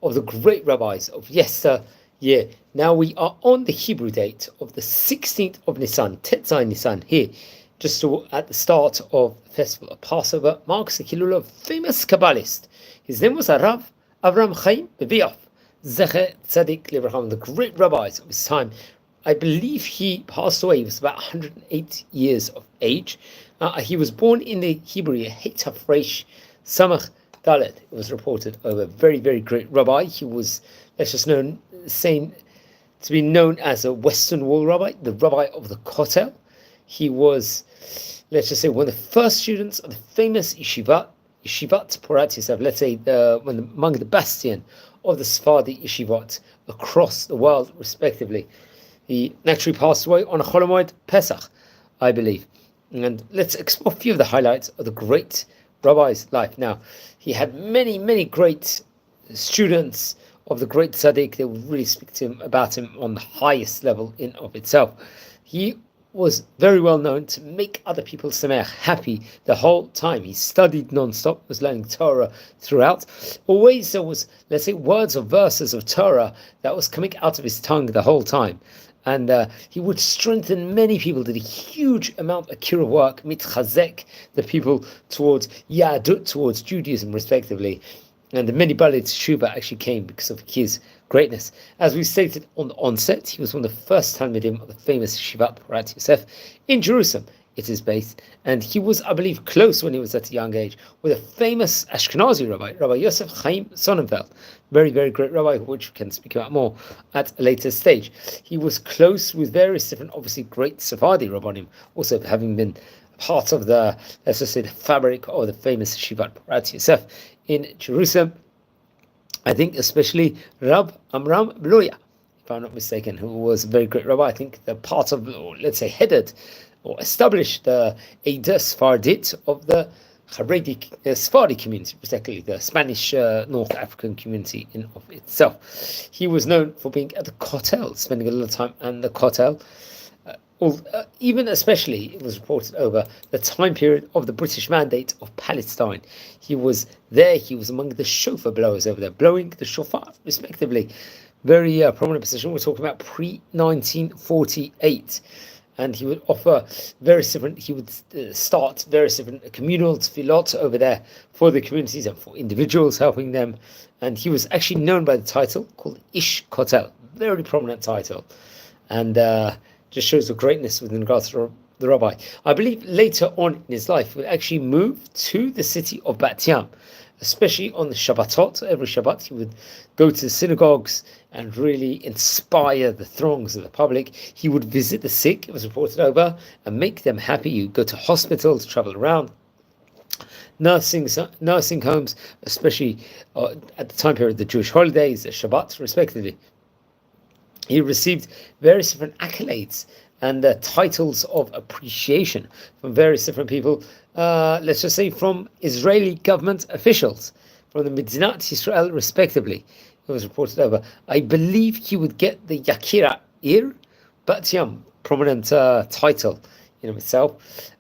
of the great rabbis of yesteryear. Now we are on the Hebrew date of the 16th of Nisan, Tetzai Nisan, here, just at the start of the festival of Passover, marks the Hilul of famous Kabbalist. His name was Rav Avraham Chaim Bevioff, Zecher Tzadik Avraham, the great rabbis of his time. I believe he passed away. He was about 108 years of age. He was born in the Hebrew year Hetafresh Samach Dalet. It was reported over a very, very great rabbi. He was, let's just to be known as a Western Wall rabbi, the rabbi of the Kotel. He was, let's just say, one of the first students of the famous Yeshivat Porat Yosef, let's say among the bastion of the Sephardi Yeshivot across the world, respectively. He naturally passed away on a Chol Hamoed Pesach, I believe. And let's explore a few of the highlights of the great rabbi's life. Now, he had many, many great students of the great tzaddik. They would really speak to him about him on the highest level in of itself. He was very well known to make other people sameach, happy the whole time. He studied non-stop, was learning Torah throughout. Always there was, let's say, words or verses of Torah that was coming out of his tongue the whole time. And he would strengthen many people, did a huge amount of kira work, mitchazek, the people towards Yahadut, towards Judaism, respectively. And the many Balei Teshuva actually came because of his greatness. As we stated on the onset, he was one of the first Talmidim of the famous Yeshivat Porat Yosef in Jerusalem. It is based, and he was, I believe, close when he was at a young age with a famous Ashkenazi rabbi, Rabbi Yosef Chaim Sonnenfeld, very, very great rabbi, which we can speak about more at a later stage. He was close with various different, obviously, great Sephardi rabbanim, also having been part of the, let's just say, the fabric of the famous Yeshivat Porat Yosef in Jerusalem. I think especially Rab Amram Bloya, if I'm not mistaken, who was a very great rabbi. I think the part of, or let's say, headed or established the Eidah Sfardit of the Haredi Sephardi community, particularly the Spanish North African community in of itself. He was known for being at the Kotel, spending a lot of time at the Kotel. Even especially, it was reported over the time period of the British Mandate of Palestine. He was there, he was among the shofar blowers over there, blowing the shofar, respectively. Very prominent position. We're talking about pre-1948. And he would offer various different, he would start various different communal tefillot over there for the communities and for individuals, helping them. And he was actually known by the title called Ish Kotel, very prominent title. And just shows the greatness within regards to the rabbi. I believe later on in his life, he would actually move to the city of Bat Yam, especially on the Shabbatot. Every Shabbat, he would go to the synagogues and really inspire the throngs of the public. He would visit the sick, it was reported over, and make them happy. You go to hospitals, travel around, nursing homes, especially at the time period, the Jewish holidays, the Shabbat, respectively. He received various different accolades and titles of appreciation from various different people, let's just say from Israeli government officials, from the Medinat Yisrael, respectively. It was reported over. I believe he would get the Yakira Ir Bat Yam, prominent title in itself,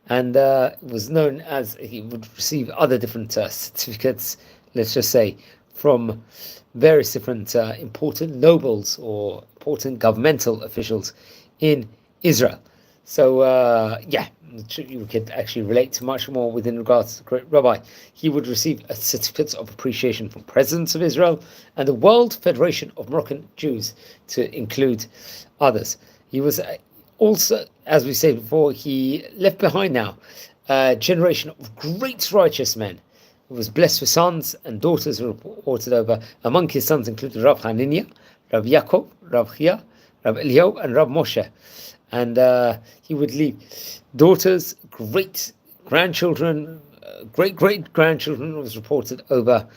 and it was known as he would receive other different certificates, let's just say, from various different important nobles or important governmental officials in Israel. So, you could actually relate to much more within regards to the great rabbi. He would receive a certificate of appreciation from presidents of Israel and the World Federation of Moroccan Jews, to include others. He was also, as we said before, he left behind now a generation of great righteous men. He was blessed with sons and daughters, reported over. Among his sons included Rav Hananiah, Rav Yaakov, Rav Chia, Rav Eliyahu, and Rav Moshe. And he would leave daughters, great-grandchildren, great-great-grandchildren was reported over,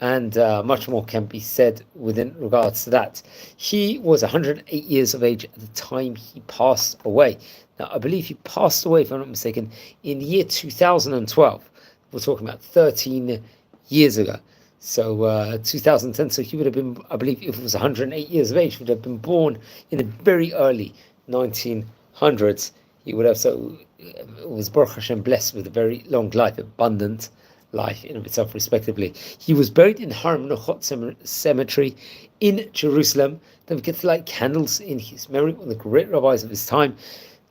and much more can be said within regards to that. He was 108 years of age at the time he passed away. Now, I believe he passed away, if I'm not mistaken, in the year 2012. We're talking about 13 years ago. So 2010, so he would have been, I believe, if it was 108 years of age, he would have been born in the very early 1900s. He would have, so it was Baruch Hashem blessed with a very long life, abundant life in of itself, respectively. He was buried in Har Menachot Cemetery in Jerusalem. Then we get to light candles in his memory, one of the great rabbis of his time.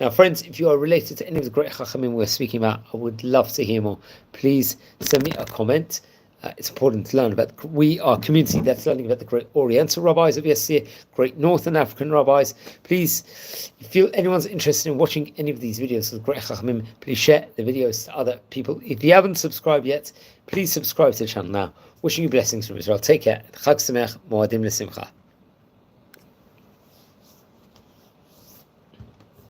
Now, friends, if you are related to any of the great Chachamim we're speaking about, I would love to hear more. Please send me a comment. It's important to learn about. We are a community that's learning about the great Oriental rabbis of yesteryear, great Northern African rabbis. Please, if anyone's interested in watching any of these videos of the great Chachamim, please share the videos to other people. If you haven't subscribed yet, please subscribe to the channel now. Wishing you blessings from Israel. Take care. Chag Sameach, Moadim L'Simcha.